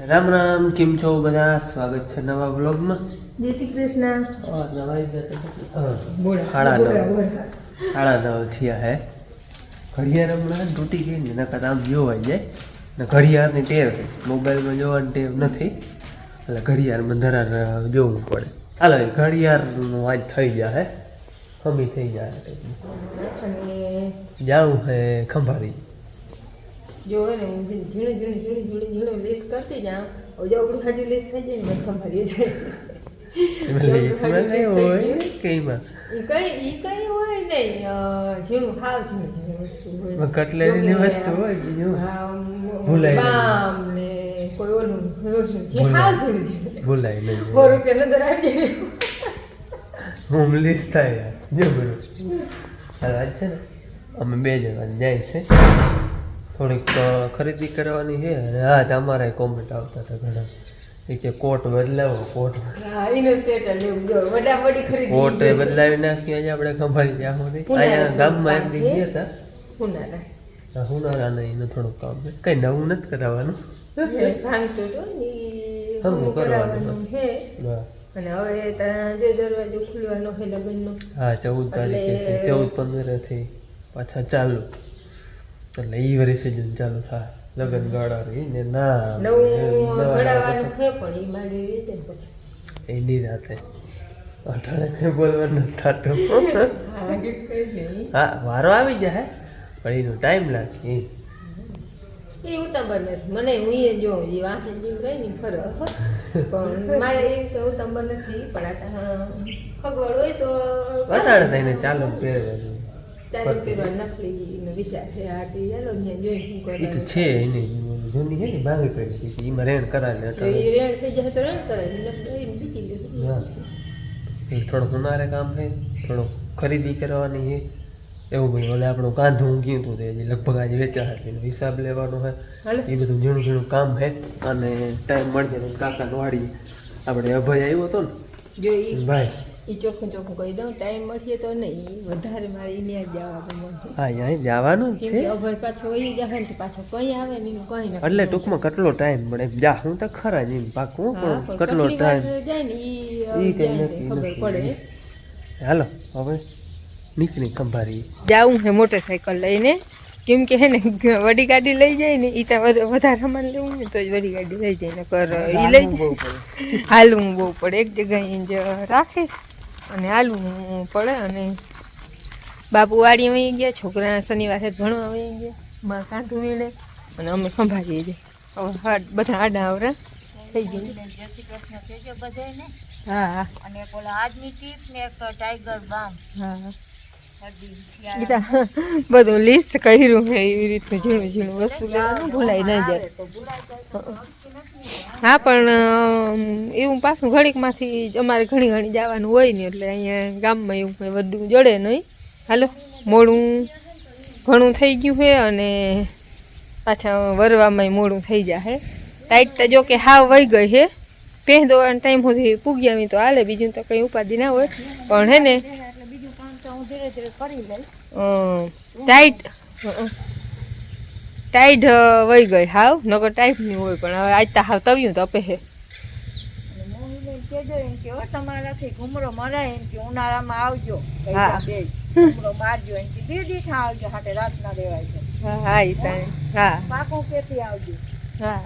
રામ રામ, કેમ છો બધા? સ્વાગત છે નવા વ્લોગમાં. જય શ્રી કૃષ્ણ. સાડા 9 થયા હે. ઘડિયાળ હમણાં તૂટી ગઈ ને, નકર આમ જોવાઈ જાય ને. ઘડિયાળની ટેવ છે, મોબાઈલમાં જોવાની ટેવ નથી, એટલે ઘડિયાળમાં ધરાર જોવું પડે. હાલો, ઘડિયાળનું આજ થઈ જાય હે, ખમી થઈ જાય. જાવું હે ખંભાળી. જો ને હું ઝીણું લિસ્ટ કરતી જાઉં. જો આપણું હાજર લિસ્ટ થઈ જાય ને બસ ખંભાળી જાય. ઈ કઈ હોય નહીં, ઝીણું ખાવ ઝીણું વસ્તુ હોય, કટલેરીની વસ્તુ હોય, બીજું ભૂલાય બામ ને કોઈ ઓલું જે ખાવ ઝીણું ભૂલાય નહીં. 100 રૂપિયા અંદર આવી જાય. હું લિસ્ટ થાય જો બરોબર. આજ છે ને અમે 2 જણા જાય છે, થોડીક ખરીદી કરવાની છે. અને હા, તમારા કોમેન્ટ આવતા હતા ઘણા કે કોટ બદલાવો, કોટ કોટ બદલાવી નાખીએ. આજે આપણે ખંભાળી જ્યાં સુધી અહીંયા ગામમાં એક દી ગયા હતા હુનારા ને એનું થોડુંક કામ છે, કઈ નવું નથી કરાવવાનું, હમું કરવાનું. અને હવે જે દરવાજો ખુલવાનો છે લગ્નનો. હા, 14 તારીખે 14-15 થી પાછા ચાલુ, એટલે ઈ વર્ષે જ ચાલુ થાય લગ્ન ગાળા રહી ને. ના એની રાતે અઠાણે બોલવાનું થતું. હા, વારો આવી જાય પણ એનો ટાઈમ લાગે. એ ઉતાવળ નથી મને, હું એ જો વાંચે જીવ રહી ને ફરક, પણ મારે એવી કે ઉતાવળ નથી. પણ ખગવડ હોય તો અટાણે થઈને ચાલુ પહેરવાનું. ચાલુ કરવા નકલી વિચાર છે. આ ચાલો જોઈ શું કરે છે એની જૂની છે ને ભાંગી પડી હતી, એમાં રેણ કરાવે. રેણ થઈ જાય તો રેણ કરાવી. હા, એ થોડું હુનારે કામ છે, થોડું ખરીદી કરવાની છે એવું બધું. ઓલે આપણું કાંધું ગયું હતું તે લગભગ આજે વેચા હતી, એનો હિસાબ લેવાનો છે. એ બધું ઝીણું કામ છે. અને ટાઈમ મળશે ને કાકાનો વાડી આપણે અભય આવ્યો હતો ને જો ભાઈ, એ ચોખ્ખું કહી દઉં, ટાઈમ મળશે તો નહીં, વધારે મારે ત્યાં જવાનું. હા, અહીંયા જવાનું છે. અભય પાછો વહી જાય ને પાછો કઈ આવે ને કઈ ના, એટલે ટૂંકમાં કેટલો ટાઈમ મળે જા હું તો ખરા જ પાકું, પણ કેટલો ટાઈમ જાય ને એ કઈ ખબર પડે. હાલો હવે નીકળી ખંભાળી જાવું છે મોટરસાઇકલ લઈને, કેમ કે હે ને વડી ગાડી લઈ જાય ને એ ત્યાં વધારે સામાન લેવું ને તો જ વડી ગાડી લઈ જાય ને કર એ લઈ હાલવું બહુ પડે. એક જગ્યાએ જ રાખે અને હાલવું પડે. અને બાપુ વાડી વહી ગયા, છોકરા શનિવારે ભણવા વહી ગયા, મારે કાંધું વીણે અને અમે ખંભાળીએ છીએ. હવે બધા આડા આવરા થઈ ગયા. હા, અને પેલા આજની ટીપ ને એક ટાઈગર બામ. હા, બધું લિસ્ટ કર્યું છે એવી રીતનું ઝીણું વસ્તુ લેવાનું, ભૂલાઈ ન જાય. હા, પણ એવું પાછું ઘડીકમાંથી અમારે ઘણી જવાનું હોય ને, એટલે અહીંયા ગામમાં એવું કંઈ બધું જડે નહીં. હાલો, મોડું ઘણું થઈ ગયું છે અને પાછા વરવામાં મોડું થઈ જાય. ટાઈટ તો જો કે હાવ વહી ગઈ છે, પહેરવાનો ટાઈમ સુધી પૂગ્યા તો હાલે, બીજું તો કંઈ ઉપાધિ ના હોય. પણ હે ને ધીરે ધીરે કરી લઈ. ટાઈટ વહી ગઈ હાવ, નકર ટાઈટ નહીં હોય. પણ હવે આજ તો હાવ તવ્યું તો આપે છે. કેજો એમ કે તમારાથી ઘૂમરો મરાય એમ કે ઉનાળામાં આવજો. હા, ઘૂમરો મારજો એમ કે 2 દીઠા આવજો, હાટે રાત ના રહેવાય છે. હા, હા, પાકું કેથી આવજો. હા.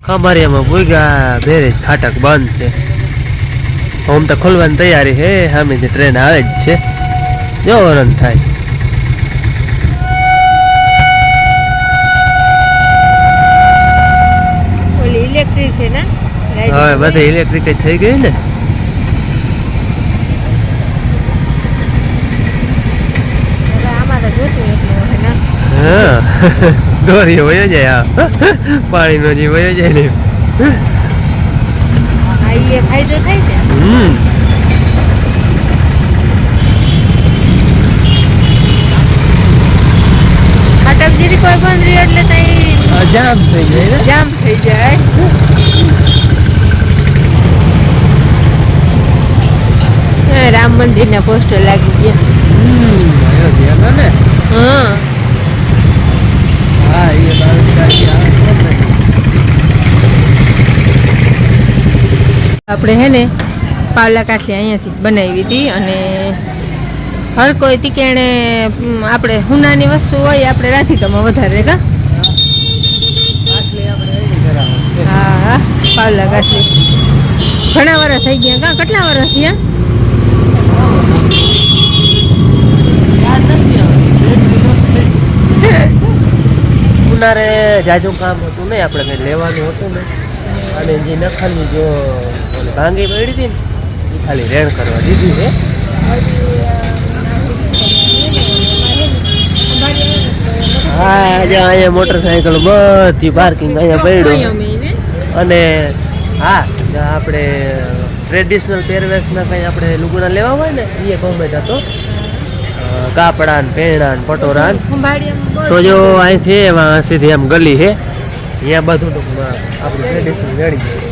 ખંભાળિયામાં ભૂગા બેરેજ ફાટક બંધ છે. આમ તો ખોલવાની તૈયારી છે, સામેથી ટ્રેન આવે જ છે. જો રન થાય. ઓલી ઇલેક્ટ્રિક છે ને, હવે બધે ઇલેક્ટ્રિક થઈ ગઈ ને. દોરી વયો જાય પાણીનો જે વયો જાય ને આ એ ફાયદો થાય છે. ખાટકજીરી કોઈ બંધ રહી એટલે તઈ જામ થઈ જાય ને. જામ થઈ જાય. રામ મંદિર ના પોસ્ટર લાગી ગયા. અયોધ્યા ને. હા હા એ 22 તારીખે આવે છે ને. આપણે હે ને પાવલા કાઠલી અહીંયાથી જ બનાવી હતી અને હર કોઈ તીકેણે આપણે હુનાની વસ્તુ હોય આપણે રાધિકામાં વધારે કા. હા હા પાવલા કાઠલી ઘણા વર્ષ થઈ ગયા કા. કેટલા વર્ષ થયા? ઉનારે જાજુ કામ હતું ને આપણે કઈ લેવાનું હતું ને અને જે નખાલી જો ભાંગી પડી હતી ને એ ખાલી રેણ કરવા દીધી છે. હા અહીંયા મોટરસાયકલ બધી પાર્કિંગ અહીંયા પડ્યું અને હા આપણે ટ્રેડિશનલ પહેરવેશના કંઈ આપણે લુગડા લેવા હોય ને એ ગમે તો કાપડા ને પેણા ને પટોરા તો જો અહીંથી એમાં સીધી એમ ગલી છે અહીંયા બધું ટૂંકમાં આપણું ટ્રેડિશનલ જડી જાય.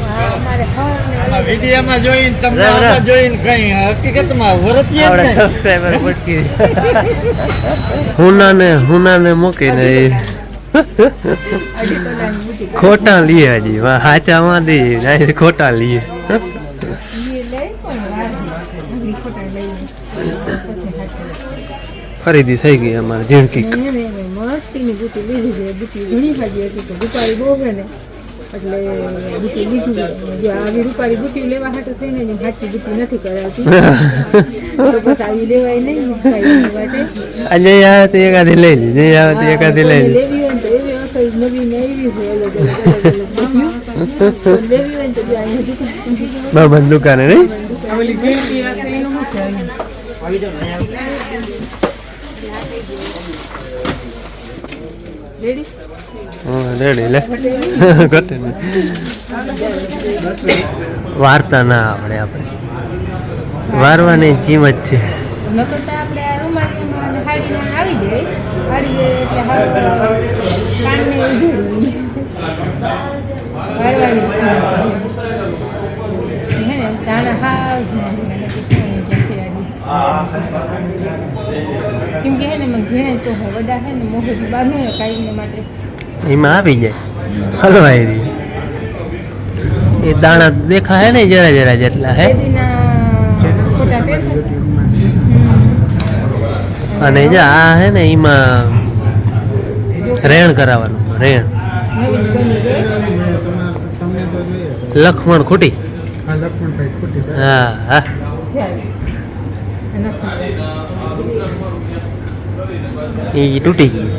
વિડીયોમાં જોઈને તમને આમાં જોઈને કઈ હકીકતમાં વરતીએ જ નહીં. સબસ્ક્રાઇબર પટકી હુનાને મૂકીને ખોટા લીએ હજી હાચામાં દે ખોટા લીએ. ખરીદી થઈ ગઈ અમારે ઝીણકી. મસ્તીની બુટી લીધી છે. બુટી ઘણી ખાધી હતી તો રૂપારી બહુ ગમે ને એટલે બુટી લીધી છે. જો આવી રૂપારી બુટી લેવા હાટું થઈને ને સાચી બુટી નથી કરાવતી તો બસ આવી લેવાય નહીં માટે. આજે આવે તો એકાદી લઈ લે જે આવે તો એકાદી લઈ લે. લેવી હોય ને તો એવી અસર નવી ને એવી હોય અલગ અલગ બુટીઓ લેવી હોય ને તો અહીંયા બાબાની દુકાને નહીં. રેડી રેડી લે ઘટે વાર્તા ના આવડે આપણે વારવાની કિંમત છે. નકર તો આપણે આ રૂમાલીમાં અને હાડીમાં આવી જાય. હાડી એટલે કાનને ઉજળી વારવાની જ કિંમત હે ને દાણા હાવ જ કેમ કે હે ને મને જેને તો વડા હે ને મોઢેથી બાંધે ને કાંઈ માટે એમાં આવી જાય હલવાઈ રહી એ દાણા દેખાય ને જરા જરા જેટલા હે ખોટા પેટ અને આ હે ને એમાં રેણ કરાવવાનું રેણ નવી બની ગઈ. લખમણ ખૂટી હા હા એ તૂટી ગઈ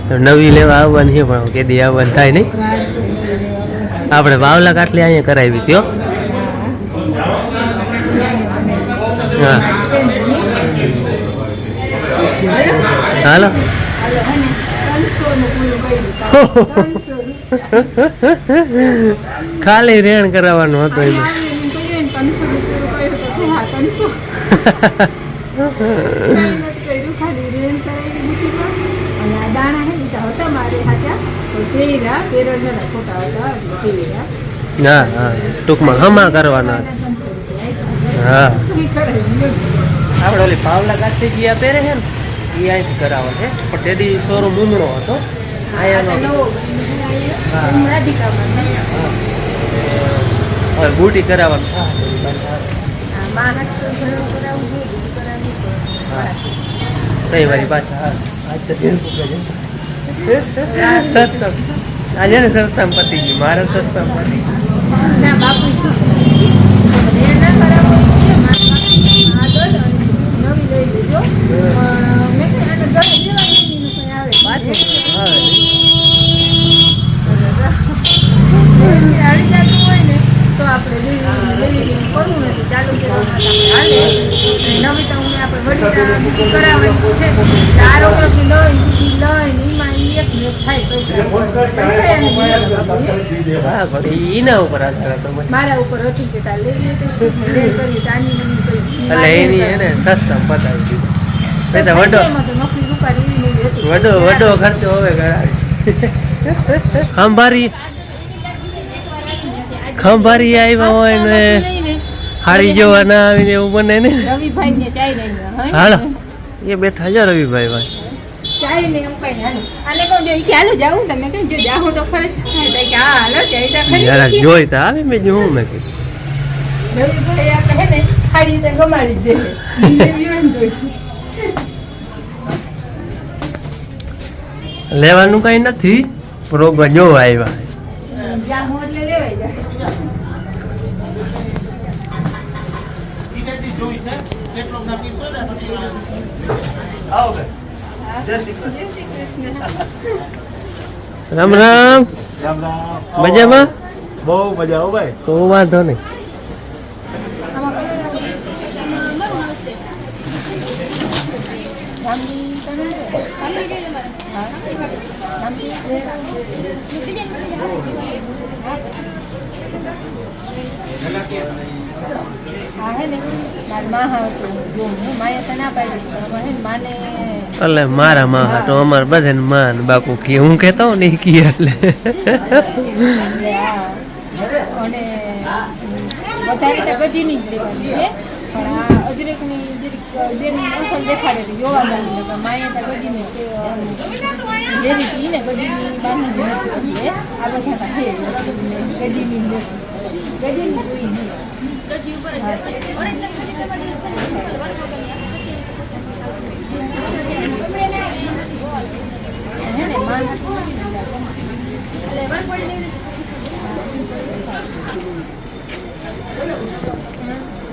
તો નવી લેવા આવવાની છે પણ કેદી આવવાનું થાય નહીં. આપણે વાવલા કાટલી અહીંયા કરાવી હતી હો. હા હાલો ખાલી રેણ કરાવવાનું હતું એમાં. હા હા ટૂંકમાં હમા કરવાના. હા આપણે ઓલી પાવલા કાઢતી ગયા પહેરે છે ને એ અહીંથી કરાવે છે પણ તેદી શોરૂમ ઉમળો હતો હવે બુટી કરાવવાનું કઈ વારી પાછા આજ તો સસ્તા આજે ને સસ્તામાં પતી ગયું મારે સસ્તામાં પતી ગયું. ના બાપુ ના કરાવો આગળ નવી લઈ લેજો. મેં કહ્યું આને ઘરે જેવા આવે પાછળ આવી જતું હોય ને તો આપણે લેવી કરવું ને તો ચાલુ કરવાનું હાલે નવી તો હું આપણે વળી કરાવવાની છે આ રોકડથી લઈને એમાં ઈ એક ભેગ થાય પૈસા એને દીધા. હા પણ એના ઉપર આધાર હતો પછી. મારા ઉપર હતું કે તાર લઈ લીધું કરી તાની મને કરી એટલે એની એને સસ્તા પતાવી દીધું. નહીં તો વડો નોકરી રૂપારી એવી ને એવી હતી. વડો ખર્ચો હવે કરાવી. ખંભારી આવ્યા હોય ને હાડી જોવા ના આવીને એવું બને ને. રવિભાઈ ને ચાઈ રહી હાલો એ બેઠા છે રવિભાઈ ભાઈ. ચાઈ ને એમ કઈ હાલો આને કહું જો કે હાલો જાઉં તમે કઈ જો જાઉં તો ખરે થાય કે હા હાલો ચાઈ તો ખરી જરાક જોઈ તો આવે મેં જો હું મેં કીધું. રવિભાઈ આપણે હે ને સારી રીતે ગમાડી દે એવી વાંધો લેવાનું કઈ નથી પ્રોગ્રામ જોવા આવ્યા. જ્યાં હું એટલે લેવાઈ જાય. રામ રામ. મજામાં? બહુ મજા આવો ભાઈ. તો વાંધો નહીં. એટલે મારા માં હાટો અમારે બધાને માન બાપુ કે હું કેતો ને કી એટલે અને વધારે ગજીની જ લેવાની છે પણ આ અજરકની બેન અસલ દેખાડે હતી જોવા મળીને પણ માએ તો ગજીની લેવી હતી ને ગજીની બાંધી નથી એટલે આ બધા છે ગજીની ગજીની જોઈ નહીં.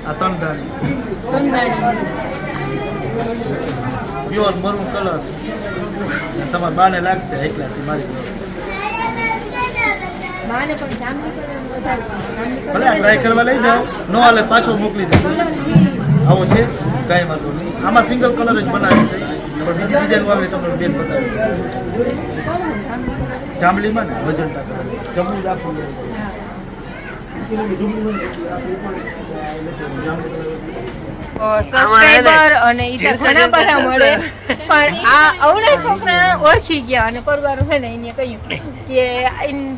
આ તંદાની પ્યોર મરૂન કલર તમારા બાને લાગશે હાઈ ક્લાસ મારી માને પણ જામલી કલર વધારે ભલે આ ટ્રાય કરવા લઈ જાઓ નો હાલે પાછો મોકલી દે. આવો છે કાંઈ વાંધો નહીં. આમાં સિંગલ કલર જ બનાવે છે પણ બીજી ડિઝાઇન આવે તમને બેન બતાવી. જાંબલીમાં ને વજનટા કલર જમણી રાખવું સબસ્ક્રાઇબર અને ઈ તો ઘણા બધા મળે પણ આ અવળા છોકરા ઓળખી ગયા અને પરવાર છે ને એને કહ્યું કે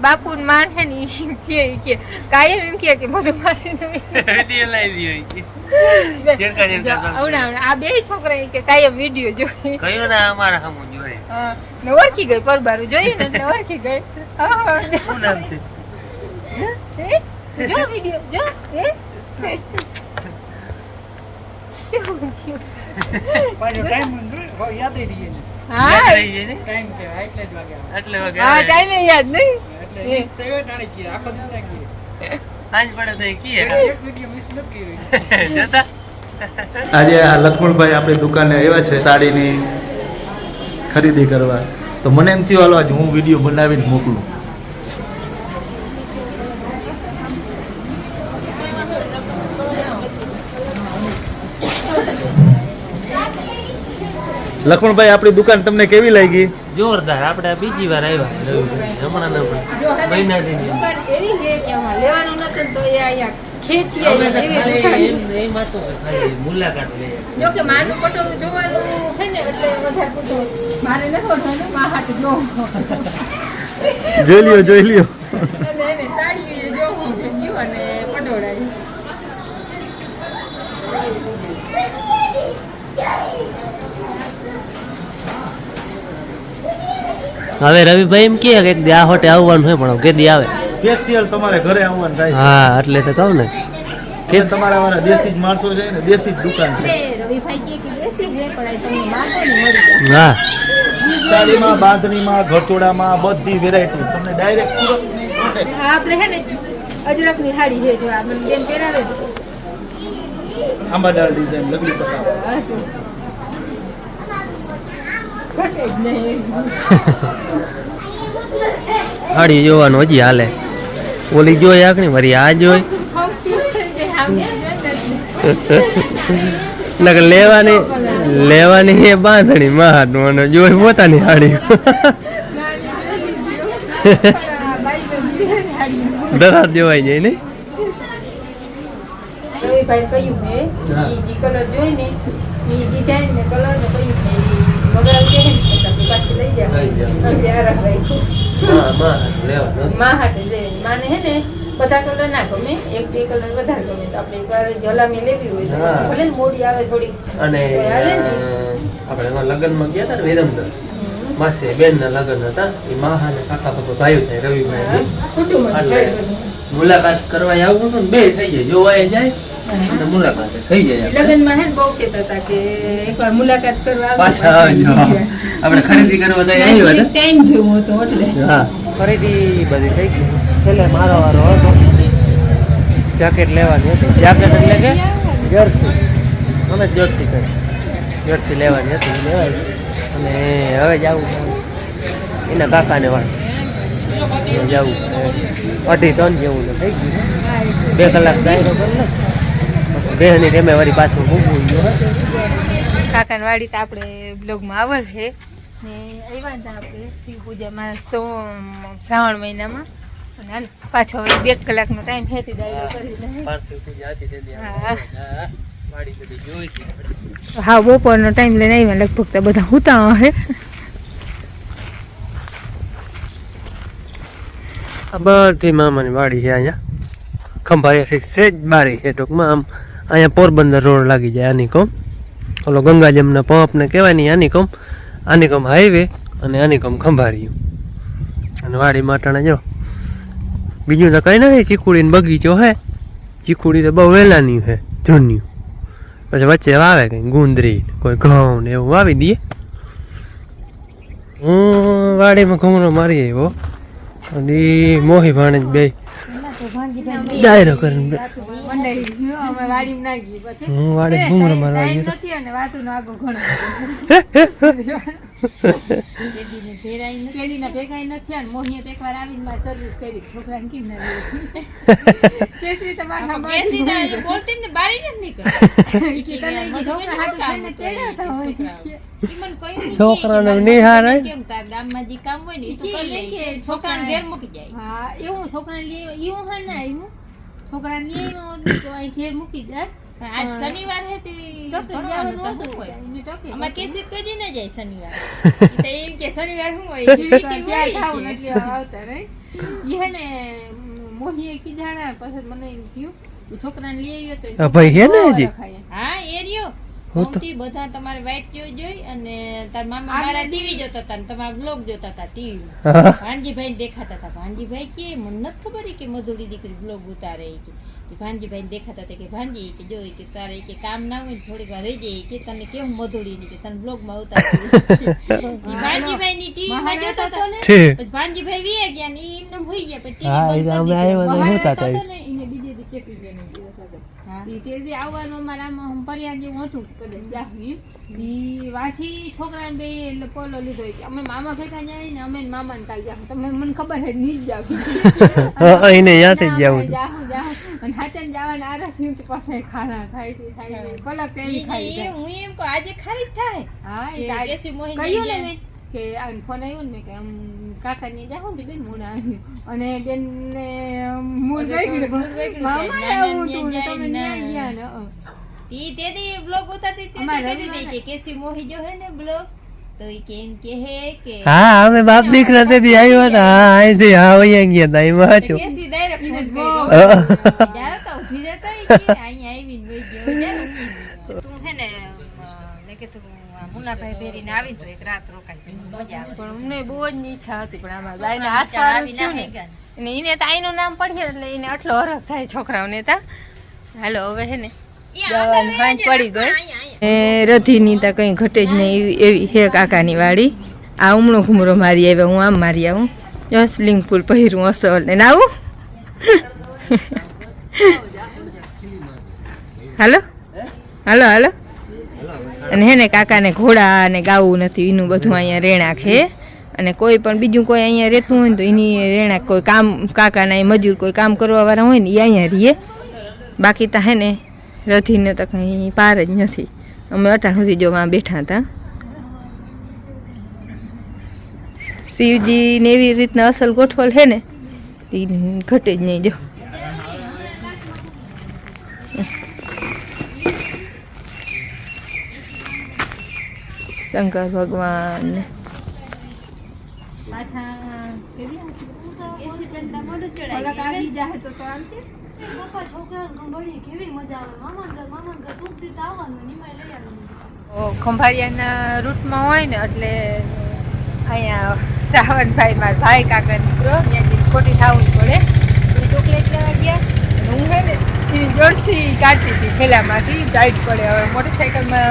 બાપુ માન છે ને ઈ કે કાયમ એમ કે બધું માસી અવળા આ બે છોકરા કે કાયમ વિડીયો જોઈ કયો ના અમારા સામું જોઈ ને ઓળખી ગઈ પરબારું જોયું ને એટલે ઓળખી ગઈ. શું નામ છે? જો વિડીયો જો પાછો ટાઈમ યાદ રહી ગઈ. હા ટાઈમ છે એટલે જ વાગે એટલે વાગે હા ટાઈમે યાદ નહીં એટલે તૈયો ટાણી કી આખો દિન લાગી આજ પડે તો કી એક વિડિયો મિસ ન કરી જતા આજે આ લક્ષ્મણભાઈ આપણી દુકાને આવ્યા છે સાડીની ખરીદી કરવા. તો મને એમ થયું હાલો આજે હું વિડીયો બનાવીને મોકલું. લક્ષ્મણભાઈ આપણી દુકાન તમને કેવી લાગી? જોરદાર. આપણે બીજી વાર આવ્યા રવિભાઈ હમણાં ના પણ મહિનાથી દુકાન એવી છે કે આમાં લેવાનું નતું તો એ અહીંયા ખેંચી અમે તો આવી એવી ખાલી દુકાન. એમ હતું કે ખાલી મુલાકાત લઈએ. જો કે માનું પટોળું જોવાનું છે ને એટલે વધારે પૂછો મારે નથી ઓળખાતું મા હાથ જોવું જોઈ લ્યો અને એને સાડી જોવું ગયું અને પટોળા હવે રવિભાઈ એમ કહે કે આ હોટે આવવાનું હોય પણ કેદી આવે. સ્પેશિયલ તમારે ઘરે આવવાનું થાય હા એટલે તો કહું ને કે તમારા વાળા દેશી જ માણસો છે ને દેશી જ દુકાન છે. રવિભાઈ કે બેસી છે પણ તમને માગો ને મળી જાય. હા સાડીમાં બાંધણીમાં ઘરચોળામાં બધી વેરાયટી તમને ડાયરેક્ટ સુરતની કોન્ટેક્ટ. આ આપણે હે ને અજરકની સાડી છે જો આ મને બેન પહેરાવે છે. આંબાડાળ ડિઝાઇન લગડી પતા આ જો. ઘટે જ નહીં. હાડી જોવાનું હજી હાલે. ઓલી જોઈ આખણી મારી આ જોઈ નકર લેવાની એ બાંધણી મારનું અને જોઈ પોતાની હાડી દરાર જોવાઈ જાય ને રવિભાઈ કહ્યું હે ઈ જે કલર જોઈ ને ઈ ડિઝાઇન ને કલર ને કહ્યું છે ઈ મગાવી દે ને પછી પાછી લઈ જાય ત્યારે રાખવાય માં હાટે દે માને હે ને બધા કલર ના ગમે એક બે કલર વધારે ગમે તો આપણે એકવાર જલામી લેવી હોય તો પછી ભલે ને મોડી આવે થોડી અને આપણે એમાં લગ્નમાં ગયા હતા ને વિરમદર માસે બેન ના લગ્ન હતા એ માહા ને કાકા બાપા ભાઈઓ થાય રવિભાઈ મુલાકાત કરવા આવું હતું ને બે થઈ જાય જોવાય જાય અને મુલાકાત થઈ જાય લગ્નમાં હે ને બહુ કહેતા હતા કે એકવાર મુલાકાત કરવા પાછા આપણે ખરીદી કરવા તો આવ્યા હતા ટાઈમ જેવું હતો એટલે હા ખરીદી બધી થઈ ગઈ છેલ્લે મારો વારો હતો જેકેટ લેવાની હતી જેકેટ એટલે કે જર્સી અમે જર્સી કરી જર્સી લેવાની હતી લેવાય અને હવે જવું એના કાકાને વાળ જવું 2.5-3 જેવું થઈ ગયું 2 કલાક દાયરો કરી લે બેહની રેમે વળી પાછું ભૂગવું ગયું કાકાની વાડી તો આપણે બ્લોગમાં આવેલ છે ને આવ્યા હતા આપણે શિવ પૂજામાં શ્રાવણ મહિનામાં અને પાછો 2 કલાકનો ટાઈમ હેતી દાયરો કરી લે હા બપોરનો ટાઈમ લઈને આવ્યા લગભગ તો બધા હુતા હે બધી મામાની વાડી છે અહીંયા ખંભાળિયાથી સેજ બારી છે ટૂંકમાં આમ અહીંયા પોરબંદર રોડ લાગી જાય આનીકોમ ઓલો ગંગા જમના પંપ ને કહેવાય ને આનીકોમ હાઈવે અને આનીકોમ ખંભાળિયું અને વાડી માટાણા જો બીજું તો કંઈ નથી ચીકુડીનો બગીચો હે ચીકુડી તો બહુ વહેલાની છે જૂન્યું પછી વચ્ચે વાવે કંઈ ગુંદરી કોઈ ઘઉં ને એવું વાવી દઈએ હું વાડીમાં ઘૂમરો મારી આવ્યો અને મોહી ભાણેજ બે ડાયરો કરીને હું વાડી ઘૂમરો મારવા ગયો છોકરાને નિહાર ગામમાં જે કામ હોય ને એ તો કરી લે કે છોકરાને ઘેર મૂકી જાય હા એવું છોકરાને લઈ એવું હા ના આવ્યું છોકરાને લઈ આવ્યો તો અહીં ઘેર મૂકી જાય આજ શનિવાર હે તે જવાનું તો શું હોય અમાર કેસી કદી ન જાય શનિવાર તો એમ કે શનિવાર શું હોય તૈયાર થાવું એટલે આવતા રે ઈ હે ને મોહીએ કીધાણા પછી મને એમ થયું છોકરાને લઈ આવ્યો તો ભાઈ હે ને હજી હા એ રહ્યો હોતી બધા તમારે વાઈટ જોઈ અને તાર મામા મારા ટીવી જોતા હતા ને તમારા બ્લોગ જોતા હતા ટીવી ભાણજીભાઈ દેખાતા હતા ભાણજીભાઈ કે મને નથી ખબર કે મધુડી દીકરી બ્લોગ ઉતારે કે ભાણજીભાઈ દેખાતા હતા કે ભાણજી કે જો કે તારે કે કામ ના હોય થોડીક વાર રહી જાય કે તને કેવું મધુડી ની કે તને બ્લોગ માં ઉતારે ભાણજીભાઈ ની ટીવી માં જોતા હતા પછી ભાણજીભાઈ વી ગયા ને એમને ભૂઈ ગયા પણ ટીવી બંધ કરી દીધી બીજે દી કેસી ગયો તેજી આવવાનું અમારામાં હું પરિયાર જેવું હતું કદાચ જાહવી ઈ વાથી છોકરાને બે પોલો લીધો કે અમે મામા ભેગા જાય ને અમે મામાને કાલ જાહું તમે મને ખબર હે ની જ જાવી એને યાદ જ જાવું જાહું અને હાચન જવાના આરથી પાસે ખાના થાય પલક એવી ખાઈ હું એમ કો આજે ખારી થાય હા એ કેસી મોહી કયો ને મેં કે આ ફોન આવ્યો ને કે આમ કાકાની જાહું તો બેન મોડા આવ્યું અને બેન ને મૂળ ગઈ મામા આવું તું તમે ન્યા ગયા ને ઈ તેદી બ્લોગ ઉતારતી તે કહેતી હતી કે કેસી મોહી જો હે ને બ્લોગ તો ઈ કેમ કે હે કે હા અમે બાપ દીકરા તેદી આવ્યા હતા હા અહીંથી હા વયા ગયા હતા એમાં હાચું કેસી ડાયરેક્ટ ફોન કર્યો યાર તો ઉભી રહેતા કે અહીં આવીને વઈ ગયો તું હે ને લે કે તું મુનાભાઈ બેરીને આવી તો એક રાત રોકાઈ મજા આવે પણ અમને બહુ જ ઈચ્છા હતી પણ આમાં ગાયને હાથ પાડી થયું ને અને એને તો આઈનું નામ પડીએ એટલે એને આટલો હરખ થાય છોકરાઓને તા હાલો હવે હે ને પાંચ પડી ગઈ એ રધીની તા કઈ ઘટે જ નહીં એવી હે કાકાની વાડી આ ઉમણો ઘુમરો મારી આવ્યા હું આમ મારી આવું સ્વિમિંગ પુલ પહેરું અસલ ને આવું હાલો હાલો હાલો અને હે ને કાકાને ઘોડા ને ગાવું નથી એનું બધું અહીંયા રેણાક હે અને કોઈ પણ બીજું કોઈ અહીંયા રહેતું હોય ને તો એની રેણાક કોઈ કામ કાકાના એ મજૂર કોઈ કામ કરવાવાળા હોય ને એ અહીંયા રહીએ બાકી તો હે ને રથીને તો કંઈ પાર જ નથી અમે અટાણ સુધી જોવા બેઠા હતા. શિવજી ને એવી રીતના અસલ ગોઠવલ છે ને તે ઘટે જ નહીં. જો શંકર ભગવાન ને ખંભાળિયાના રૂટમાં હોય ને એટલે અહીંયા સાવનભાઈ મારા ભાઈ કાકા દીકરો ત્યાંથી ખોટી થવું પડે. એ ચોકલેટ લેવા ગયા અને હું હે ને એની જોડથી કાઢતી હતી થેલામાંથી. ટાઈટ પડે હવે મોટરસાઇકલમાં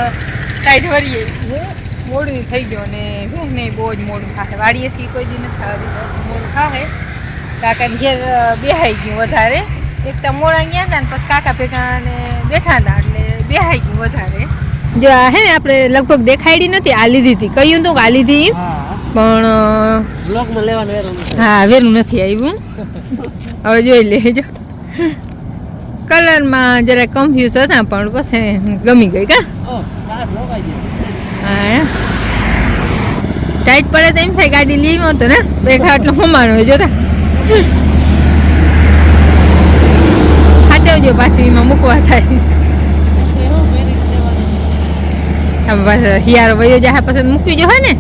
ટાઈટ વળીએ મોડું થઈ ગયું અને બહેને બહુ જ મોડું થાય. વાડીએથી કોઈ દી નથી આવતી મોડું થાય. કાકાને ઘેર બેહાઈ ગયું વધારે. એક તો મોડા ગયા હતા ને પછી કાકા ભેગા ને બેઠા હતા એટલે બેહાઈ ગયું વધારે. જો આ હે ને આપણે લગભગ દેખાડી નથી. આ લીધી હતી કહ્યું તો કે આ લીધી પણ હા વેરું નથી આવ્યું. હવે જોઈ લેજો. કલરમાં જરા કન્ફ્યુઝ હતા પણ પછી ગમી ગઈ કા. હા ટાઈટ પડે તો એમ થાય ગાડી લેવી હતો ને બેઠા એટલે હોમાણું હોય જોતા. સાચવજો પાછી એમાં મૂકવા થાય. હિયારો વયો જાય પછી મૂકવી જો હોય ને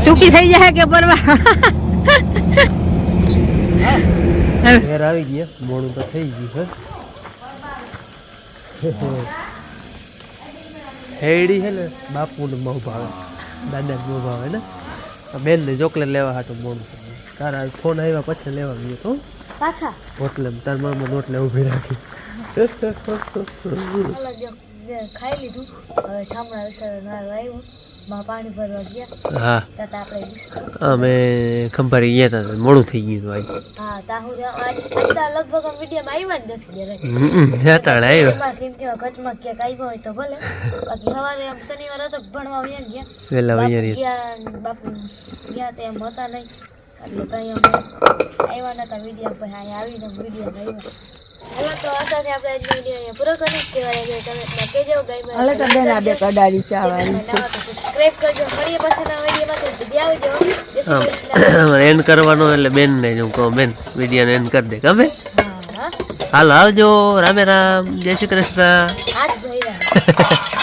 ટૂંકી થઈ જાય કે પરવા. ઘેર આવી ગયા મોડું તો થઈ ગયું છે. હેડી છે ને બાપુને બહુ ભાવે, દાદાને બહુ ભાવે ને. બેનને ચોકલેટ લેવા હાટું મોડું થયું. તારા ફોન આવ્યા પછી લેવા ગયો તો પાછા હોટલે તાર મામા હોટલે ઊભી રાખી. ખાઈ લીધું. હવે ઠામણા વિસર્જન આવ્યું માં પાણી ભરવા ગયા. હા ત્યાં આપણે અમે ખંભારી ગયા હતા મોડું થઈ ગયું હતું હા તાહુ આજના લગભગ આમ વિડીયોમાં આવ્યા જ નથી જરાય. આજ આવ્યા એમાં કેમ કે કચ્છમાં ક્યાંક આવ્યા હોય તો ભલે. બાકી સવારે આમ શનિવાર હતો ભણવા વયા ગયા. વહેલા બાપુ વૈયા ગયા બાપુ ગયા તે એમ હતા નહીં એટલે ત્યાં અમે આવ્યા નતા વિડીયો પછી અહીંયા આવીને વિડીયો આવ્યા. હાલો તો આ સાથે આપણે આજનો વિડીયો અહીંયા પૂરો કરી કહેવાય છે. તમે કહેજો ગઈ હાલે તો બેન આ બે કડાડી ચા વાળી છે. સબસ્ક્રાઇબ કરજો. મળીએ પાછળના વિડીયોમાં. તો જલ્દી આવજો. જય શ્રી કૃષ્ણ. એન્ડ કરવાનો એટલે બેનને જ હું કહું બેન વિડીયોને એન્ડ કરી દે ગમે. હા હાલો આવજો. રામે રામ. જય શ્રી કૃષ્ણ. હાથ ધોઈ રહ્યા